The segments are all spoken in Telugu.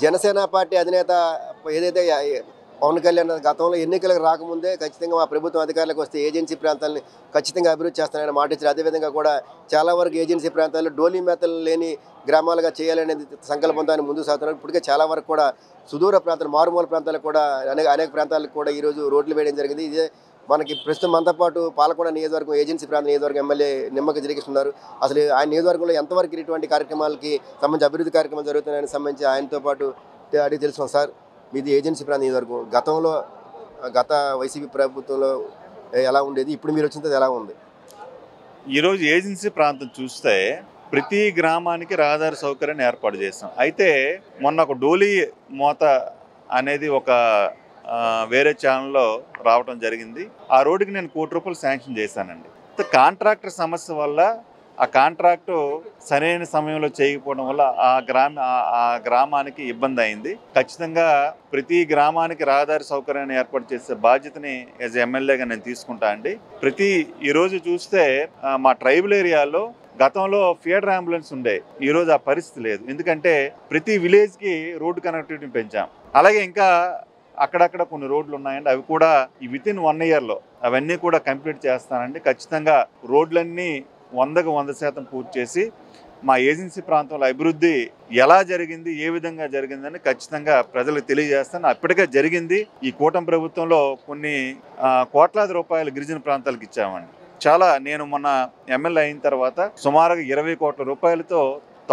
జనసేన పార్టీ అధినేత ఏదైతే పవన్ కళ్యాణ్ గతంలో ఎన్నికలకు రాకముందే ఖచ్చితంగా మా ప్రభుత్వం అధికారులకు వస్తే ఏజెన్సీ ప్రాంతాలని ఖచ్చితంగా అభివృద్ధి చేస్తానని మాట ఇచ్చారు. అదేవిధంగా కూడా చాలా వరకు ఏజెన్సీ ప్రాంతాల్లో డోలీ మేతలు లేని గ్రామాలుగా చేయాలనేది సంకల్పంతో ఆయన ముందుకు సాగుతున్నారు. ఇప్పటికే చాలా వరకు కూడా సుదూర ప్రాంతాలు, మారుమూల ప్రాంతాలకు కూడా అనేక ప్రాంతాలకు కూడా ఈరోజు రోడ్లు వేయడం జరిగింది. ఇదే మనకి ప్రస్తుతం మనతో పాటు పాలకొండ నియోజకవర్గం ఏజెన్సీ ప్రాంత నియోజకవర్గం ఎమ్మెల్యే నిమ్మక జరిగిస్తున్నారు. అసలు ఆయన నియోజకవర్గంలో ఎంతవరకు ఇటువంటి కార్యక్రమాలకి సంబంధించి అభివృద్ధి కార్యక్రమాలు జరుగుతున్నాయని సంబంధించి ఆయనతో పాటు అడిగి తెలుసుకున్నాం. సార్, మీది ఏజెన్సీ ప్రాంత నియోజకవర్గం. గత వైసీపీ ప్రభుత్వంలో ఎలా ఉండేది, ఇప్పుడు మీరు వచ్చిన ఎలా ఉంది? ఈరోజు ఏజెన్సీ ప్రాంతం చూస్తే ప్రతి గ్రామానికి రహదారి సౌకర్యాన్ని ఏర్పాటు చేస్తాం. అయితే మొన్న ఒక డోలీ మోత అనేది ఒక వేరే ఛానల్లో రావడం జరిగింది. ఆ రోడ్డుకి నేను ₹1,00,00,000 శాంక్షన్ చేశానండి. కాంట్రాక్టర్ సమస్య వల్ల ఆ కాంట్రాక్టు సరైన సమయంలో చేయకపోవడం వల్ల ఆ గ్రామానికి ఇబ్బంది అయింది. ఖచ్చితంగా ప్రతి గ్రామానికి రహదారి సౌకర్యాన్ని ఏర్పాటు చేసే బాధ్యతని యాజ్ ఎమ్మెల్యేగా నేను తీసుకుంటా అండి. ఈరోజు చూస్తే మా ట్రైబల్ ఏరియాలో గతంలో ఫీడర్ అంబులెన్స్ ఉండే, ఈరోజు ఆ పరిస్థితి లేదు. ఎందుకంటే ప్రతి విలేజ్కి రోడ్డు కనెక్టివిటీని పెంచాం. అలాగే ఇంకా అక్కడక్కడ కొన్ని రోడ్లు ఉన్నాయండి, అవి కూడా వితిన్ 1 ఇయర్లో అవన్నీ కూడా కంప్లీట్ చేస్తానండి. ఖచ్చితంగా రోడ్లన్నీ 100కు 100% పూర్తి చేసి మా ఏజెన్సీ ప్రాంతంలో అభివృద్ధి ఎలా జరిగింది, ఏ విధంగా జరిగిందని ఖచ్చితంగా ప్రజలకు తెలియజేస్తాను. అప్పటికే జరిగింది. ఈ కూటమి ప్రభుత్వంలో కొన్ని కోట్లాది రూపాయలు గిరిజన ప్రాంతాలకు ఇచ్చామండి. నేను మొన్న ఎమ్మెల్యే అయిన తర్వాత సుమారుగా 20 కోట్ల రూపాయలతో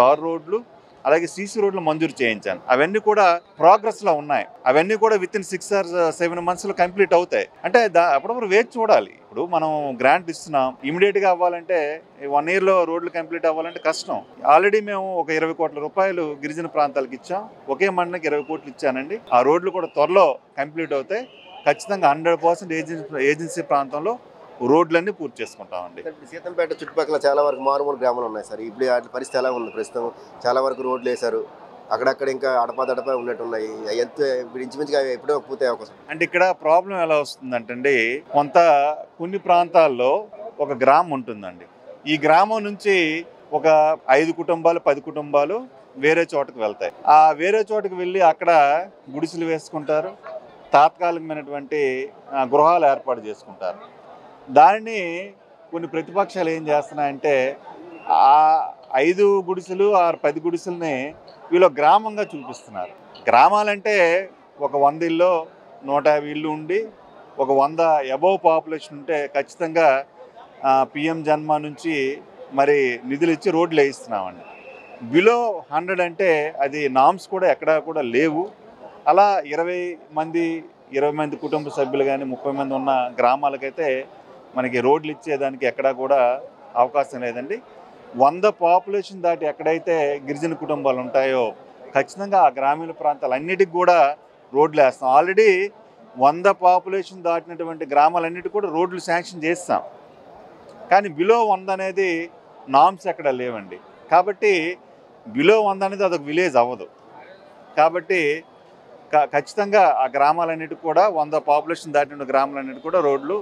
తారు రోడ్లు అలాగే సీసీ రోడ్లు మంజూరు చేయించాను. అవన్నీ కూడా ప్రోగ్రెస్లో ఉన్నాయి. అవన్నీ కూడా వితిన్ 6 or 7 monthsలో కంప్లీట్ అవుతాయి. అంటే అప్పుడప్పుడు వేచి చూడాలి. ఇప్పుడు మనం గ్రాంట్ ఇస్తున్నాం, ఇమీడియట్గా అవ్వాలంటే 1 yearలో రోడ్లు కంప్లీట్ అవ్వాలంటే కష్టం. ఆల్రెడీ మేము ఒక 20 కోట్ల రూపాయలు గిరిజన ప్రాంతాలకు ఇచ్చాం. ఒకే మండలికి 20 కోట్లు ఇచ్చానండి. ఆ రోడ్లు కూడా త్వరలో కంప్లీట్ అవుతాయి. ఖచ్చితంగా 100% ఏజెన్సీ ప్రాంతంలో రోడ్లన్నీ పూర్తి చేసుకుంటామండి. సీతంపేట చుట్టుపక్కల చాలా వరకు మారుమూల గ్రామాలు ఉన్నాయి సార్. ఇప్పుడు వాటి పరిస్థితి ఎలా ఉంది? ప్రస్తుతం చాలా వరకు రోడ్లు వేశారు, అక్కడక్కడ ఇంకా అడపా ఉన్నట్టున్నాయి. ఎంత ఇంచుమించుగా ఎప్పుడో పూర్తి అవకాశం అంటే ఇక్కడ ప్రాబ్లం ఎలా వస్తుందంటే కొన్ని ప్రాంతాల్లో ఒక గ్రామం ఉంటుందండి. ఈ గ్రామం నుంచి ఒక 5 కుటుంబాలు 10 కుటుంబాలు వేరే చోటకు వెళ్తాయి. ఆ వేరే చోటుకు వెళ్ళి అక్కడ గుడిసెలు వేసుకుంటారు, తాత్కాలికమైనటువంటి గృహాలు ఏర్పాటు చేసుకుంటారు. దానిని కొన్ని ప్రతిపక్షాలు ఏం చేస్తున్నాయంటే ఆ 5 గుడిసెలు 10 గుడిసెలని వీళ్ళు గ్రామంగా చూపిస్తున్నారు. గ్రామాలంటే ఒక 100 ఇళ్ళు 150 ఇళ్ళు ఉండి ఒక 100 అబోవ్ పాపులేషన్ ఉంటే ఖచ్చితంగా పిఎం జన్మ నుంచి మరి నిధులు ఇచ్చి రోడ్లు వేయిస్తున్నామండి. బిలో 100 అంటే అది నామ్స్ కూడా ఎక్కడా కూడా లేవు. అలా 20 మంది కుటుంబ సభ్యులు కానీ 30 మంది ఉన్న గ్రామాలకైతే మనకి రోడ్లు ఇచ్చేదానికి ఎక్కడా కూడా అవకాశం లేదండి. 100 పాపులేషన్ దాటి ఎక్కడైతే గిరిజన కుటుంబాలు ఉంటాయో ఖచ్చితంగా ఆ గ్రామీణ ప్రాంతాలన్నిటికి కూడా రోడ్లు వేస్తాం. ఆల్రెడీ 100 పాపులేషన్ దాటినటువంటి గ్రామాలన్నిటికీ కూడా రోడ్లు శాంక్షన్ చేస్తాం. కానీ బిలో 100 అనేది నామ్స్ ఎక్కడ లేవండి. కాబట్టి బిలో 100 అనేది అదొక విలేజ్ అవ్వదు. కాబట్టి ఖచ్చితంగా ఆ గ్రామాలన్నిటికీ కూడా 100 పాపులేషన్ దాటిన గ్రామాలన్నిటికీ కూడా రోడ్లు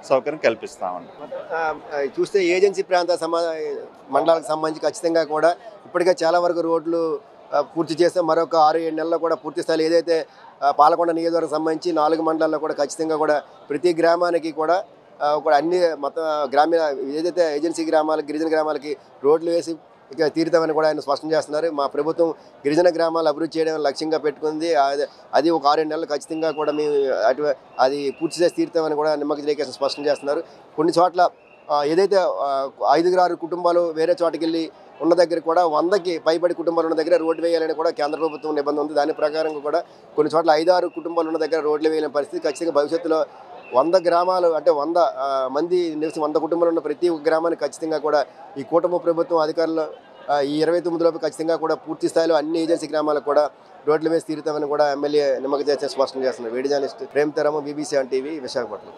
సౌకర్యం కల్పిస్తామండి. చూస్తే ఏజెన్సీ ప్రాంత మండలాలకు సంబంధించి ఖచ్చితంగా కూడా ఇప్పటికే చాలా వరకు రోడ్లు పూర్తి చేస్తే మరొక 6-7 నెలల్లో కూడా పూర్తి స్థాయిలో ఏదైతే పాలకొండ నియోజకవర్గం సంబంధించి 4 మండలాల్లో కూడా ఖచ్చితంగా కూడా ప్రతి గ్రామానికి కూడా అన్ని మొత్తం గ్రామీణ ఏదైతే ఏజెన్సీ గ్రామాలకు గిరిజన గ్రామాలకి రోడ్లు వేసి ఇక తీరుతామని కూడా ఆయన స్పష్టం చేస్తున్నారు. మా ప్రభుత్వం గిరిజన గ్రామాలు అభివృద్ధి చేయడం లక్ష్యంగా పెట్టుకుంది. అది ఒక 6-7 నెలలు ఖచ్చితంగా కూడా మేము అది పూర్తి చేసి తీరుతామని కూడా నిమ్మక జయకేశన్ స్పష్టం చేస్తున్నారు. కొన్ని చోట్ల ఏదైతే 5-6 కుటుంబాలు వేరే చోటకి వెళ్ళి ఉన్న దగ్గర కూడా 100కి పైబడి కుటుంబాలు ఉన్న దగ్గర రోడ్డు వేయాలని కూడా కేంద్ర ప్రభుత్వం నిబంధన ఉంది. దాని ప్రకారం కూడా కొన్ని చోట్ల 5-6 కుటుంబాలు ఉన్న దగ్గర రోడ్లు వేయాలని పరిస్థితి. ఖచ్చితంగా భవిష్యత్తులో 100 గ్రామాలు అంటే 100 మంది నివసి 100 కుటుంబాలు ఉన్న ప్రతి ఒక్క గ్రామానికి ఖచ్చితంగా కూడా ఈ కూటమి ప్రభుత్వం అధికారులు ఈ 29లోపు ఖచ్చితంగా కూడా పూర్తి స్థాయిలో అన్ని ఏజెన్సీ గ్రామాలకు కూడా రోడ్ల మీద తీరుతామని కూడా ఎమ్మెల్యే నిమ్మక జయకేశన్ స్పష్టం చేస్తున్నారు. వీడియో జర్నలిస్ట్ ప్రేమ్ తరము, BBC 1 TV, విశాఖపట్నం.